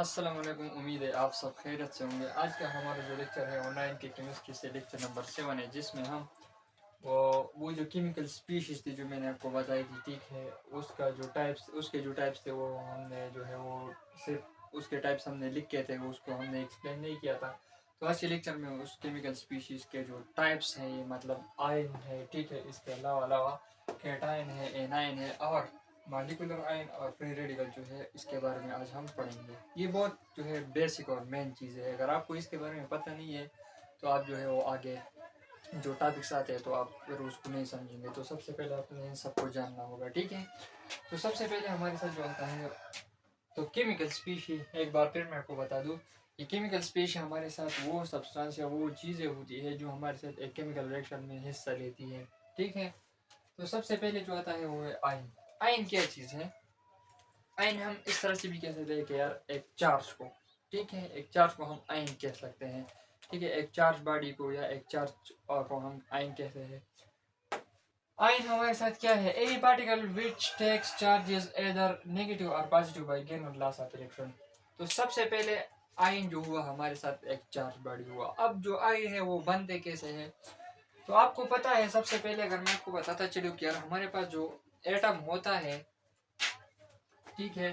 अस्सलाम वालेकुम। उम्मीद है आप सब खैरियत से होंगे। आज का हमारा जो लेक्चर है ऑनलाइन के केमिस्ट्री से लेक्चर नंबर 7 है, जिसमें हम वो जो केमिकल स्पीशीज़ थी जो मैंने आपको बताई थी, ठीक है, उसके जो टाइप्स थे वो हमने जो है वो सिर्फ उसके टाइप्स हमने लिख के थे, वो उसको हमने एक्सप्लेन नहीं किया था। तो आज के लेक्चर में उस केमिकल स्पीशीज़ के जो टाइप्स हैं, ये मतलब आयन है, ठीक है, इसके अलावा कैटायन है, एनायन है और मॉलिक्यूलर आयन और फ्री रेडिकल जो है, इसके बारे में आज हम पढ़ेंगे। ये बहुत जो है बेसिक और मेन चीज़ है। अगर आपको इसके बारे में पता नहीं है तो आप जो है वो आगे जो टॉपिक्स आते हैं तो आप फिर उसको नहीं समझेंगे। तो सबसे पहले आपने इन सबको जानना होगा, ठीक है। तो सबसे पहले हमारे साथ जो आता है तो केमिकल स्पीशी, एक बार फिर मैं आपको बता दूं कि केमिकल स्पीशी हमारे साथ वो सब्सटेंस या वो चीज़ें होती है जो हमारे साथ एक केमिकल रिएक्शन में हिस्सा लेती है, ठीक है। तो सबसे पहले जो आता है वो है आयन। आयन क्या चीज़ है? आयन हम इस तरह से भी कह सकते हैं कि यार एक चार्ज को, ठीक है, एक चार्ज को हम आयन कह सकते हैं, ठीक है। एक चार्ज बॉडी को या एक चार्ज को हम आयन कहते हैं। आयन हमारे साथ क्या है? Any particle which takes charges either negative और पॉजिटिव बाय गेन और लॉस ऑफ इलेक्ट्रॉन। तो सबसे पहले आयन जो हुआ हमारे साथ एक चार्ज बॉडी हुआ। अब जो आयन है वो बनते कैसे है? तो आपको पता है, सबसे पहले अगर मैं आपको बताता चलूं कि यार हमारे पास जो एटम होता है, ठीक है,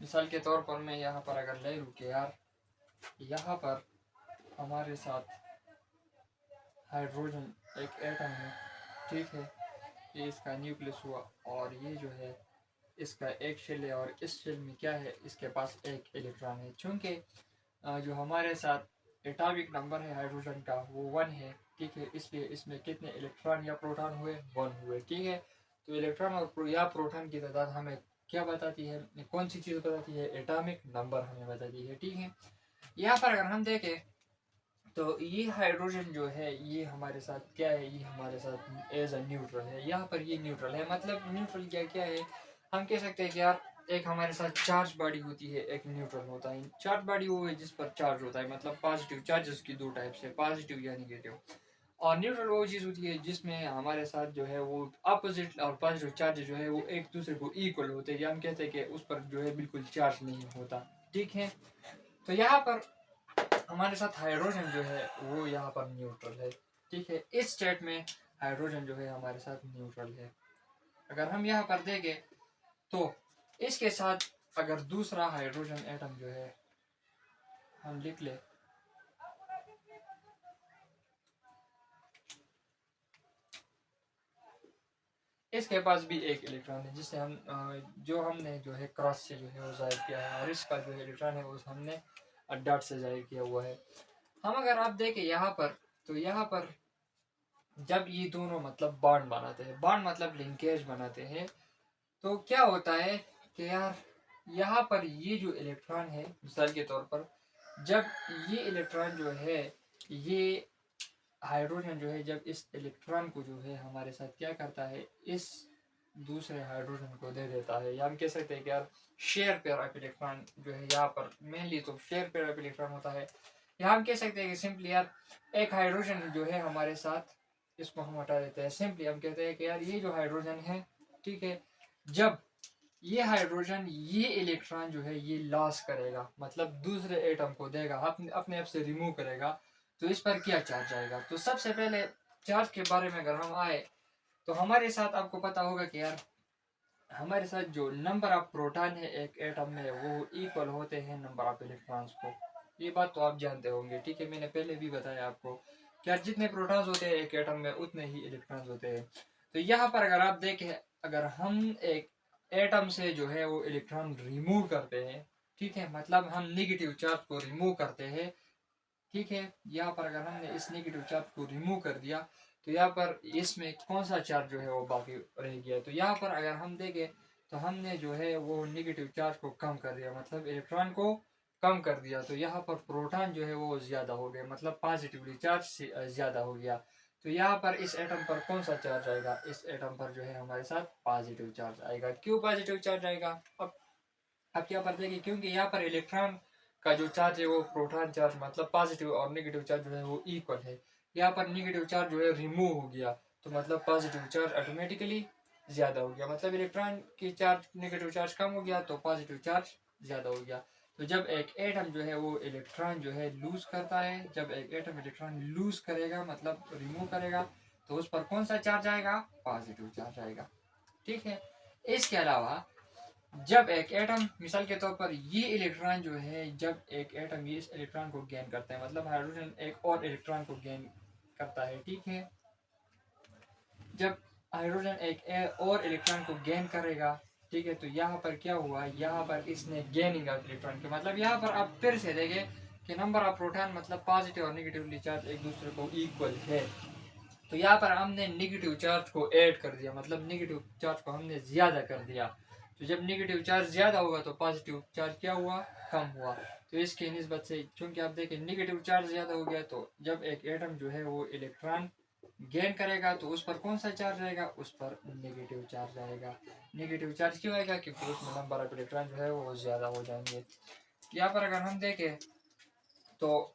मिसाल के तौर पर मैं यहाँ पर अगर ले लूँ कि यार यहाँ पर हमारे साथ हाइड्रोजन एक एटम है, ठीक है, ये इसका न्यूक्लियस हुआ और ये जो है इसका एक शेल है और इस शेल में क्या है, इसके पास एक इलेक्ट्रॉन है। चूँकि जो हमारे साथ एटॉमिक नंबर है हाइड्रोजन का वो 1 है, ठीक है, इसलिए इसमें कितने इलेक्ट्रॉन या प्रोटॉन हुए? 1 हुए, ठीक है। तो इलेक्ट्रॉन और या प्रोटॉन की तादाद हमें क्या बताती है? कौन सी चीज़ बताती है? एटॉमिक नंबर हमें बताती है, ठीक है। यहाँ पर अगर हम देखें तो ये हाइड्रोजन जो है ये हमारे साथ क्या है? ये हमारे साथ एज अ न्यूट्रल है। यहाँ पर ये न्यूट्रल है, मतलब न्यूट्रल क्या क्या है? हम कह सकते हैं कि यार एक हमारे साथ चार्ज बॉडी होती है, एक न्यूट्रल होता है। चार्ज बॉडी वो है जिस पर चार्ज होता है, मतलब पॉजिटिव चार्जेस की दो टाइप्स है, पॉजिटिव या निगेटिव। और न्यूट्रल वो चीज़ होती है जिसमें हमारे साथ जो है वो अपोजिट और पॉजिटिव चार्ज जो है वो एक दूसरे को इक्वल होते हैं, या हम कहते हैं कि उस पर जो है बिल्कुल चार्ज नहीं होता, ठीक है। तो यहाँ पर हमारे साथ हाइड्रोजन जो है वो यहाँ पर न्यूट्रल है, ठीक है। इस स्टेट में हाइड्रोजन जो है हमारे साथ न्यूट्रल है। अगर हम यहाँ पर देखें तो इसके साथ अगर दूसरा हाइड्रोजन एटम जो है हम लिख ले, इसके पास भी एक इलेक्ट्रॉन है जिससे हम जो हमने जो है क्रॉस से जो है वो जाहिर किया है, और इसका जो है इलेक्ट्रॉन है वो हमने डॉट से जाहिर किया हुआ है। हम अगर आप देखें यहाँ पर तो यहाँ पर जब ये दोनों मतलब बॉन्ड बनाते हैं, बॉन्ड मतलब लिंकेज बनाते हैं, तो क्या होता है कि यार यहाँ पर ये जो इलेक्ट्रॉन है, मिसाल के तौर पर जब ये इलेक्ट्रॉन जो है ये हाइड्रोजन जो है जब इस इलेक्ट्रॉन को जो है हमारे साथ क्या करता है, इस दूसरे हाइड्रोजन को दे देता है, या हम कह सकते हैं कि यार शेयर पेयर ऑफ इलेक्ट्रॉन जो है यहाँ पर मेनली तो शेयर पेयर ऑफ इलेक्ट्रॉन होता है। या हम कह सकते हैं कि सिंपली यार एक हाइड्रोजन जो है हमारे साथ, इसको हम हटा देते हैं, सिंपली हम कहते हैं कि यार ये जो हाइड्रोजन है, ठीक है, जब ये हाइड्रोजन ये इलेक्ट्रॉन जो है ये लॉस करेगा, मतलब दूसरे एटम को देगा, अपने आप से रिमूव करेगा, तो इस पर क्या चार्ज आएगा? तो सबसे पहले चार्ज के बारे में अगर हम आए तो हमारे साथ आपको पता होगा कि यार हमारे साथ जो नंबर ऑफ प्रोटॉन है एक एटम में वो इक्वल होते हैं नंबर ऑफ इलेक्ट्रॉन्स को। ये बात तो आप जानते होंगे, ठीक है, मैंने पहले भी बताया आपको कि यार जितने प्रोटॉन्स होते हैं एक एटम में उतने ही इलेक्ट्रॉन्स होते हैं। तो यहाँ पर अगर आप देखें, अगर हम एक एटम से जो है वो इलेक्ट्रॉन रिमूव करते हैं, ठीक है, मतलब हम निगेटिव चार्ज को रिमूव करते हैं, ठीक है, यहाँ पर अगर हमने इस नेगेटिव चार्ज को रिमूव कर दिया तो यहाँ पर इसमें कौन सा चार्ज जो है वो बाकी रह गया? तो यहाँ पर अगर हम देखें तो हमने जो है वो नेगेटिव चार्ज को कम कर दिया, मतलब इलेक्ट्रॉन को कम कर दिया, तो यहाँ पर प्रोटॉन जो है वो ज़्यादा हो गए, मतलब पॉजिटिवली चार्ज ज़्यादा हो गया। तो यहाँ पर इस एटम पर कौन सा चार्ज आएगा? इस एटम पर जो है हमारे साथ पॉजिटिव चार्ज आएगा। क्यों पॉजिटिव चार्ज आएगा? अब क्या पर देखिए, क्योंकि यहाँ पर इलेक्ट्रॉन का जो चार्ज है वो प्रोटॉन चार्ज मतलब पॉजिटिव और नेगेटिव चार्ज जो है वो इक्वल है। यहाँ पर नेगेटिव चार्ज जो है रिमूव हो गया, तो मतलब पॉजिटिव चार्ज ऑटोमेटिकली ज्यादा हो गया, मतलब इलेक्ट्रॉन की चार्ज, नेगेटिव चार्ज कम हो गया तो पॉजिटिव चार्ज ज्यादा हो गया। तो जब एक एटम जो है वो इलेक्ट्रॉन जो है लूज करता है, जब एक एटम इलेक्ट्रॉन लूज करेगा मतलब रिमूव करेगा, तो उस पर कौन सा चार्ज आएगा? पॉजिटिव चार्ज आएगा। ठीक है। इसके अलावा जब एक एटम, मिसाल के तौर पर ये इलेक्ट्रॉन जो है, जब एक एटम ये इस इलेक्ट्रॉन को गेन करता है, मतलब हाइड्रोजन एक और इलेक्ट्रॉन को गेन करता है, ठीक है। जब हाइड्रोजन एक और इलेक्ट्रॉन को गेन करेगा, ठीक है, तो यहाँ पर क्या हुआ, यहाँ पर इसने गेनिंग ऑफ इलेक्ट्रॉन के, मतलब यहाँ पर आप फिर से देखें कि नंबर ऑफ प्रोटॉन मतलब पॉजिटिव और नेगेटिवली चार्ज एक दूसरे को इक्वल है। तो यहाँ पर हमने नेगेटिव चार्ज को ऐड कर दिया, मतलब नेगेटिव चार्ज को हमने ज्यादा कर दिया। तो जब नेगेटिव चार्ज ज्यादा होगा तो पॉजिटिव चार्ज क्या हुआ? कम हुआ। तो इसके निस्बत से चूंकि आप देखें नेगेटिव चार्ज ज्यादा हो गया, तो जब एक एटम जो है वो इलेक्ट्रॉन गेन करेगा तो उस पर कौन सा चार्ज रहेगा? उस पर नेगेटिव चार्ज आएगा। नेगेटिव चार्ज क्यों आएगा? क्योंकि उसमें नंबर ऑफ इलेक्ट्रॉन जो है वो ज्यादा हो जाएंगे। यहाँ पर अगर हम देखें तो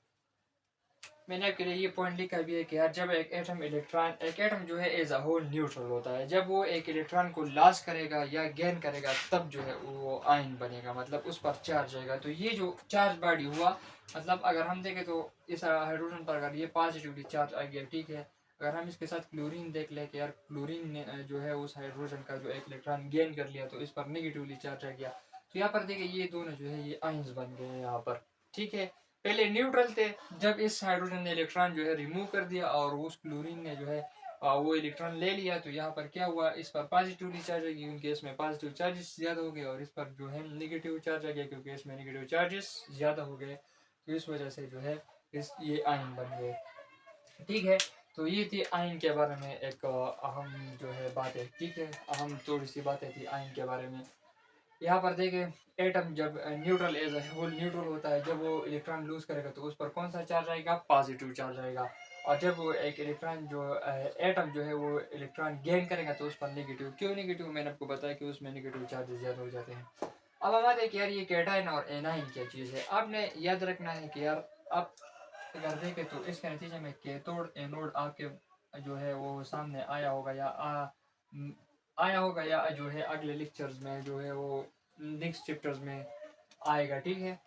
मैंने आपके लिए ये पॉइंट लिखा भी है कि यार जब एक एटम जो है एज अ होल न्यूट्रल होता है, जब वो एक इलेक्ट्रॉन को लॉस करेगा या गेन करेगा तब जो है वो आयन बनेगा, मतलब उस पर चार्ज रहेगा। तो ये जो चार्ज बॉडी हुआ, मतलब अगर हम देखें तो इस हाइड्रोजन पर अगर ये पॉजिटिवली चार्ज आ गया, ठीक है, अगर हम इसके साथ क्लोरीन देख लें कि यार क्लोरीन ने जो है उस हाइड्रोजन का जो एक इलेक्ट्रॉन गेन कर लिया, तो इस पर नेगेटिवली चार्ज आ गया। तो यहाँ पर देखिए ये दोनों जो है ये आयन्स बन गए हैं यहाँ पर, ठीक है। पहले न्यूट्रल थे, जब इस हाइड्रोजन ने इलेक्ट्रॉन जो है रिमूव कर दिया और उस क्लोरीन ने जो है वो इलेक्ट्रॉन ले लिया, तो यहाँ पर क्या हुआ, इस पर पॉजिटिवली चार्ज आ गया क्योंकि इसमें पॉजिटिव चार्जेस ज्यादा हो गए, और इस पर जो है नेगेटिव चार्ज आ गया क्योंकि इसमें नेगेटिव चार्जेस ज्यादा हो गए। तो इस वजह से जो है ये आयन बन गए, ठीक है। तो ये थी आयन के बारे में एक अहम जो है बात है, ठीक है, अहम थोड़ी सी बातें थी आयन के बारे में। यहाँ पर देखें एटम जब न्यूट्रल एज होल न्यूट्रल होता है, जब वो इलेक्ट्रॉन लूज करेगा तो उस पर कौन सा चार्ज आएगा? पॉजिटिव चार्ज आएगा। और जब वो एक इलेक्ट्रॉन जो एटम जो है वो इलेक्ट्रॉन गेन करेगा तो उस पर नेगेटिव। क्यों नेगेटिव? मैंने आपको बताया कि उसमें नेगेटिव चार्जेस ज्यादा हो जाते हैं। अब हम आते हैं कि यार ये कैटायन और एनाइन क्या चीज़ है। आपने याद रखना है कि यार आप अगर देखें तो इसके नतीजे में कैथोड एनोड आपके जो है वो सामने आया होगा या जो है अगले लेक्चर्स में जो है वो नेक्स्ट चैप्टर्स में आएगा, ठीक है।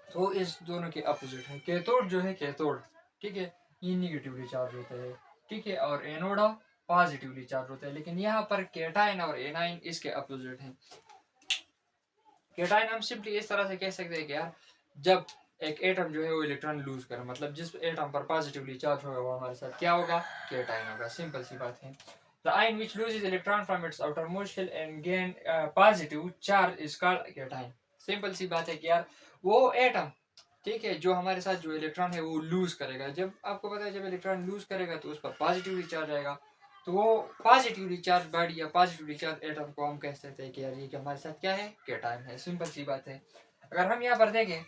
तो इस दोनों के अपोजिट है। कैथोड जो है कैथोड, ठीक है, ये निगेटिवली चार्ज होता है, ठीक है, और एनोड पॉजिटिवली चार्ज होता है। लेकिन यहाँ पर कैटायन और एनाइन इसके अपोजिट हैं। कैटायन हम सिंपली इस तरह से कह सकते हैं कि यार जब एक एटम जो है वो इलेक्ट्रॉन लूज करे, मतलब जिस एटम पर पॉजिटिवली चार्ज होगा वो हमारे साथ क्या होगा? कैटायन होगा। सिंपल सी बात है। The ion which loses electron from its outermost shell and gain positive charge is called cation. Simple सी बात है कि यार वो एटम, ठीक है, जो हमारे साथ जो इलेक्ट्रॉन है वो लूज करेगा, जब आपको पता है जब इलेक्ट्रॉन लूज करेगा तो उस पर पॉजिटिवली चार्ज आएगा, तो वो पॉजिटिवली चार्ज बॉडी या पॉजिटिवली चार्ज एटम को हम कह सकते हैं कि यार ये कि हमारे साथ क्या है? कैटायन है। सिंपल सी बात है। अगर हम यहाँ पर देखें,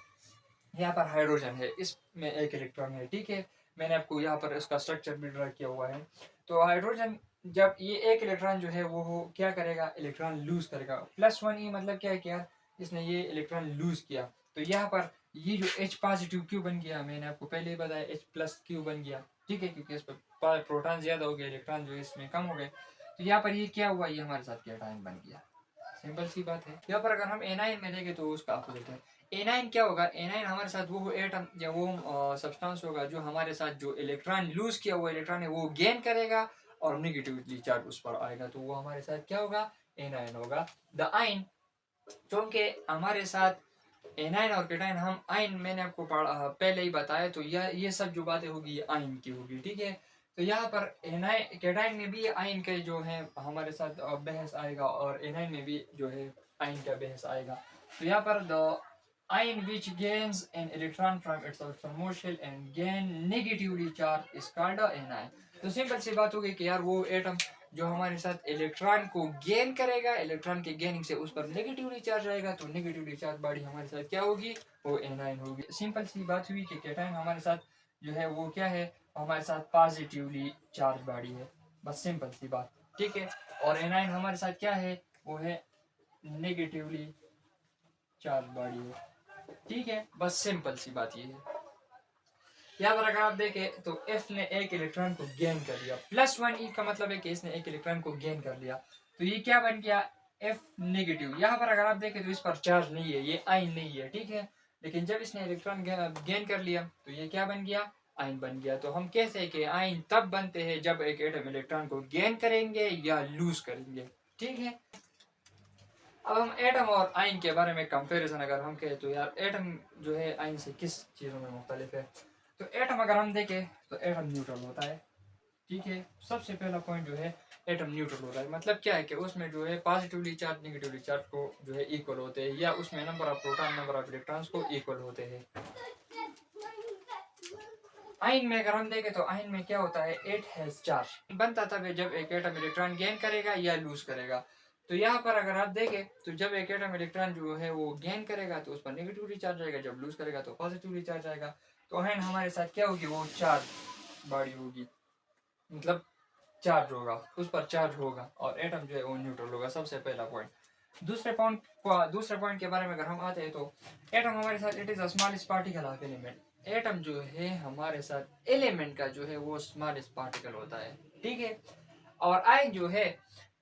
यहाँ पर हाइड्रोजन है, इसमें एक इलेक्ट्रॉन है, ठीक है, मैंने आपको यहाँ पर इसका स्ट्रक्चर भी ड्रा किया हुआ है। तो हाइड्रोजन जब ये एक इलेक्ट्रॉन जो है वो क्या करेगा? इलेक्ट्रॉन लूज करेगा। +1 ई मतलब क्या है कि यार इसने ये इलेक्ट्रॉन लूज किया, तो यहाँ पर ये जो H पॉजिटिव क्यों बन गया, मैंने आपको पहले ही बताया H+ क्यों बन गया, ठीक है, क्योंकि इस पर प्रोटॉन ज्यादा हो गए, इलेक्ट्रॉन जो है इसमें कम हो गए। तो यहाँ पर ये क्या हुआ? ये हमारे साथ कैटायन बन गया। सिंपल सी बात है। यहाँ पर अगर हम एनाइन में देखें तो उसका अपोजिट है। एनाइन क्या होगा? एनाइन हमारे साथ वो एटम या वो सब्सटेंस होगा जो हमारे साथ जो इलेक्ट्रॉन लूज किया हुआ इलेक्ट्रॉन है वो गेन करेगा और नेगेटिवली चार्ज उस पर आएगा, तो वो हमारे साथ क्या होगा? एनाइन होगा। द आइन, क्योंकि हमारे साथ एनाइन और कैटायन, हम आइन मैंने आपको पहले ही बताया, तो ये सब जो बातें होगी ये आइन की होगी, ठीक है। तो यहाँ पर एनाइन कैटायन में भी आइन के जो है हमारे साथ बहस आएगा और एनाइन में भी जो है आइन का बहस आएगा। तो यहाँ पर the ion which gains an electron from its outermost shell and gain negatively charge is called a anion। तो सिंपल सी बात होगी कि यार वो एटम जो हमारे साथ इलेक्ट्रॉन को गेन करेगा, इलेक्ट्रॉन के गेनिंग से उस पर नेगेटिवली चार्ज रहेगा, तो नेगेटिवली चार्ज बॉडी हमारे साथ क्या होगी? वो एनाइन होगी। सिंपल सी बात हुई कि कैटायन हमारे साथ जो है वो क्या है? हमारे साथ पॉजिटिवली चार्ज बॉडी है, बस सिंपल सी बात, ठीक है। और एनाइन हमारे साथ क्या है? वो है नेगेटिवली चार्ज बॉडी है, ठीक है, बस सिंपल सी बात ये है। यहाँ पर अगर आप देखें तो F ने एक इलेक्ट्रॉन को गेन कर लिया, +1 E का मतलब है कि इसने एक इलेक्ट्रॉन को गेन कर लिया। तो ये क्या बन गया, F नेगेटिव। यहाँ पर अगर आप देखें तो इस पर चार्ज नहीं है, ये आयन नहीं है, ठीक है। लेकिन जब इसने इलेक्ट्रॉन गेन कर लिया तो ये क्या बन गया, आयन बन गया। तो हम कहते हैं कि आयन तब बनते हैं जब एक एटम इलेक्ट्रॉन को गेन करेंगे या लूज करेंगे, ठीक है। अब हम एटम और आयन के बारे में कंपैरिजन अगर हम कहें तो यार एटम जो है आयन से किस चीज़ों में मुख्तलिफ है। तो एटम अगर हम देखें तो एटम न्यूट्रल होता है, ठीक है। सबसे पहला पॉइंट जो है एटम न्यूट्रल होता है, मतलब क्या है कि उसमें जो है पॉजिटिवली चार्ज नेगेटिवली चार्ज को जो है इक्वल होते हैं, या उसमें number of proton number of electrons को इक्वल होते हैं। आयन में अगर हम देखें तो आयन में क्या होता है, इट हैज चार्ज बनता तब है जब एक एटम इलेक्ट्रॉन गेन करेगा या लूज करेगा। तो यहाँ पर अगर आप देखें तो जब एक एटम इलेक्ट्रॉन जो है वो गेन करेगा तो उस पर नेगेटिवली चार्ज आएगा, जब लूज करेगा तो पॉजिटिवली चार्ज आएगा। तो आयन हमारे साथ क्या होगी, वो चार्ज बॉडी होगी, मतलब चार्ज होगा, उस पर चार्ज होगा, और एटम जो है वो न्यूट्रल होगा। सबसे पहला पॉइंट। दूसरे पॉइंट के बारे में अगर हम आते हैं तो एटम हमारे साथ it is a smallest particle of element. Atom जो है हमारे साथ एलिमेंट का जो है वो स्मॉलेस्ट पार्टिकल होता है, ठीक है। और आयन जो है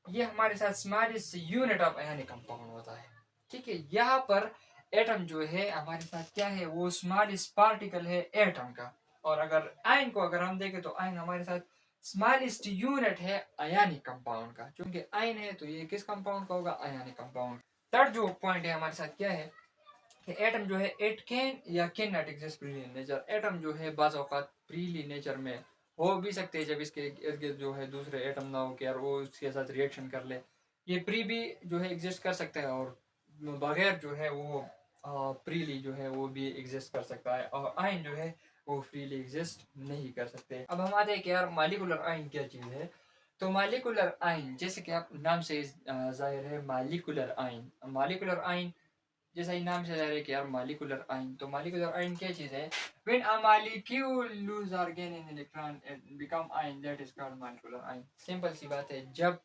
ये हमारे साथ smallest unit of ionic compound होता है, ठीक है। यहाँ पर एटम जो है हमारे साथ क्या है, वो स्मॉलेस्ट पार्टिकल है एटम का। और अगर आयन को अगर हम देखें तो आयन हमारे साथ स्मॉलेस्ट यूनिट है आयनिक कंपाउंड का। क्योंकि आयन है तो ये किस कंपाउंड का होगा, आयनिक कंपाउंड। थर्ड जो पॉइंट है हमारे साथ क्या है कि एटम जो है इट कैन या can not exist freely in nature. Atom जो है बाज़ औक़ात फ्रीली नेचर में हो भी सकते हैं जब इसके इर्द गिर्द जो है दूसरे एटम ना हो कि यार वो उसके साथ रिएक्शन कर ले। ये प्री भी जो है एग्जिस्ट कर सकता है और बगैर जो है वो फ्रीली जो है वो भी एग्जिस्ट कर सकता है। और आयन जो है वो फ्रीली एग्जिस्ट नहीं कर सकते। अब हम आते हैं कि यार मॉलिक्यूलर आयन क्या चीज़ है। तो मॉलिक्यूलर आयन जैसे कि आप नाम से जाहिर है मॉलिक्यूलर आयन, मॉलिक्यूलर आयन जैसा ही नाम से जाहिर है कि यार मॉलिक्यूलर आयन। तो मॉलिक्यूलर आयन क्या चीज़ है, व्हेन अ मॉलिक्यूल लूज और gain in electron and become ion that is called molecular ion. Simple सी बात है, जब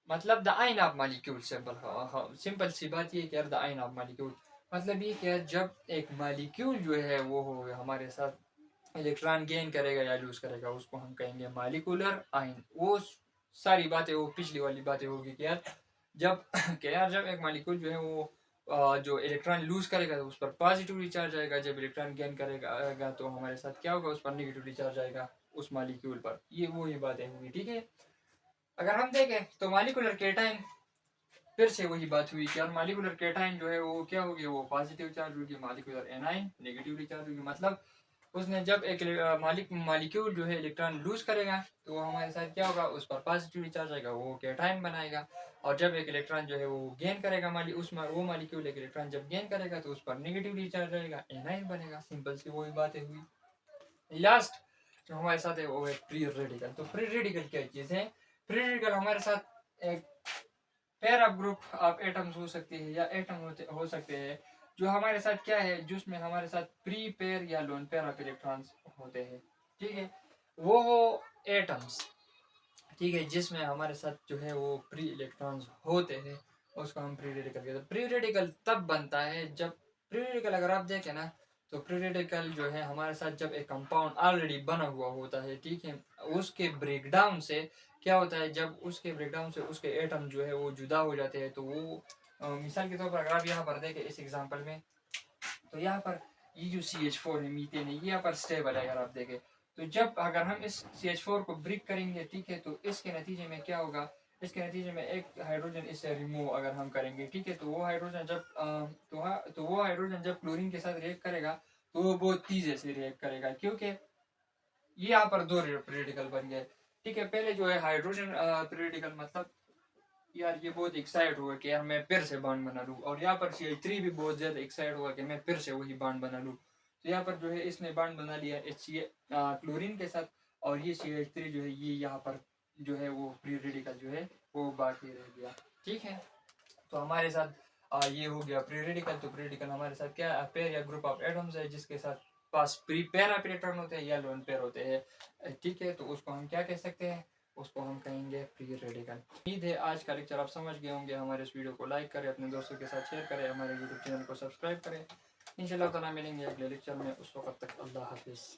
मतलब the ion of molecule, simple सी बात ये कि यार द आयन ऑफ मॉलिक्यूल मतलब ये कि जब एक मॉलिक्यूल जो है वो हो हमारे साथ इलेक्ट्रॉन गेन करेगा या लूज करेगा उसको हम कहेंगे मॉलिक्यूलर आयन। वो सारी बातें वो पिछली वाली बातें होगी कि यार जब जब एक मॉलिक्यूल जो है वो जो इलेक्ट्रॉन लूज करेगा तो उस पर पॉजिटिवली चार्ज आएगा, जब इलेक्ट्रॉन गेन करेगा तो हमारे साथ क्या होगा, उस पर नेगेटिवली चार्ज आएगा उस मॉलिक्यूल पर। ये वही बातें होंगी, ठीक है। अगर हम देखें तो मॉलिक्यूलर केटाइन, फिर से वही बात हुई कि यार मॉलिक्यूलर केटाइन जो है वो क्या होगी, वो पॉजिटिव चार्ज होगी, मॉलिक्यूलर एनाइन नेगेटिवली चार्ज होगी। मतलब उसने जब एक मॉलिक्यूल जो है इलेक्ट्रॉन लूज करेगा तो वो हमारे साथ क्या होगा, उस पर पॉजिटिवली चार्ज आएगा, वो केटाइन बनाएगा। और जब एक इलेक्ट्रॉन जो है वो गेन करेगा वो मॉलिक्यूल एक इलेक्ट्रॉन जब गेन करेगा तो उस पर नेगेटिवली चार्ज आएगा, एनाइन बनेगा। सिंपल सी वही बातें हुई। लास्ट जो हमारे साथ है वो है फ्री रेडिकल। तो फ्री रेडिकल क्या चीज़ है, फ्री रेडिकल हमारे साथ एक pair of group of atoms हो सकती है या एटम हो सकते हैं जो हमारे साथ क्या है, जिसमें हमारे साथ प्री पेयर या लोन पेयर ऑफ इलेक्ट्रॉन्स होते हैं, ठीक है। वो हो एटम्स, ठीक है, जिसमें हमारे साथ जो है वो प्री इलेक्ट्रॉन्स होते हैं, उसको हम प्री रेडिकल कहते हैं। प्री रेडिकल तब बनता है जब प्री रेडिकल अगर आप देखें ना तो प्री रेडिकल जो है हमारे साथ जब एक कंपाउंड ऑलरेडी बना हुआ होता है, ठीक है, उसके ब्रेकडाउन से क्या होता है, जब उसके ब्रेकडाउन से उसके एटम जो है वो जुदा हो जाते हैं तो वो मिसाल के तौर पर अगर आप यहाँ पर देखें इस एग्जांपल में तो यहाँ पर ये जो CH4 है मीथेन है ये यहाँ पर स्टेबल है। अगर आप देखें तो जब अगर हम इस CH4 को ब्रेक करेंगे, ठीक है, तो इसके नतीजे में क्या होगा, इसके नतीजे में एक हाइड्रोजन इससे रिमूव अगर हम करेंगे, ठीक है, तो वो हाइड्रोजन जब क्लोरीन के साथ रिएक्ट करेगा तो वो बहुत तेजी से रिएक्ट करेगा, क्योंकि ये यहाँ पर दो रेडिकल बन गए, ठीक है। पहले जो है हाइड्रोजन रेडिकल मतलब यार ये बहुत एक्साइट हुआ कि यार मैं फिर से बॉन्ड बना लूँ, और यहाँ पर CH3 भी बहुत ज्यादा एक्साइट हुआ कि मैं फिर से वही बॉन्ड बना लूँ। तो यहाँ पर जो है इसने बॉन्ड बना लिया क्लोरीन के साथ, और ये CH3 जो है ये यहाँ पर जो है वो फ्री रेडिकल जो है वो बाकी रह गया, ठीक है। तो हमारे साथ ये हो गया प्री रेडिकल। तो प्री रेडिकल हमारे साथ क्या पेयर या ग्रुप ऑफ एटम्स है जिसके साथ पास प्री पेयर ऑफ इलेक्ट्रॉन होते हैं या लोन पेयर होते हैं, ठीक है। तो उसको हम क्या कह सकते हैं, उसको हम कहेंगे फ्री रेडिकल। उम्मीद है आज का लेक्चर आप समझ गए होंगे। हमारे इस वीडियो को लाइक करें, अपने दोस्तों के साथ शेयर करें, हमारे यूट्यूब चैनल को सब्सक्राइब करें। इंशाल्लाह ताला मिलेंगे अगले लेक्चर में, उस वक्त तक अल्लाह हाफिज़।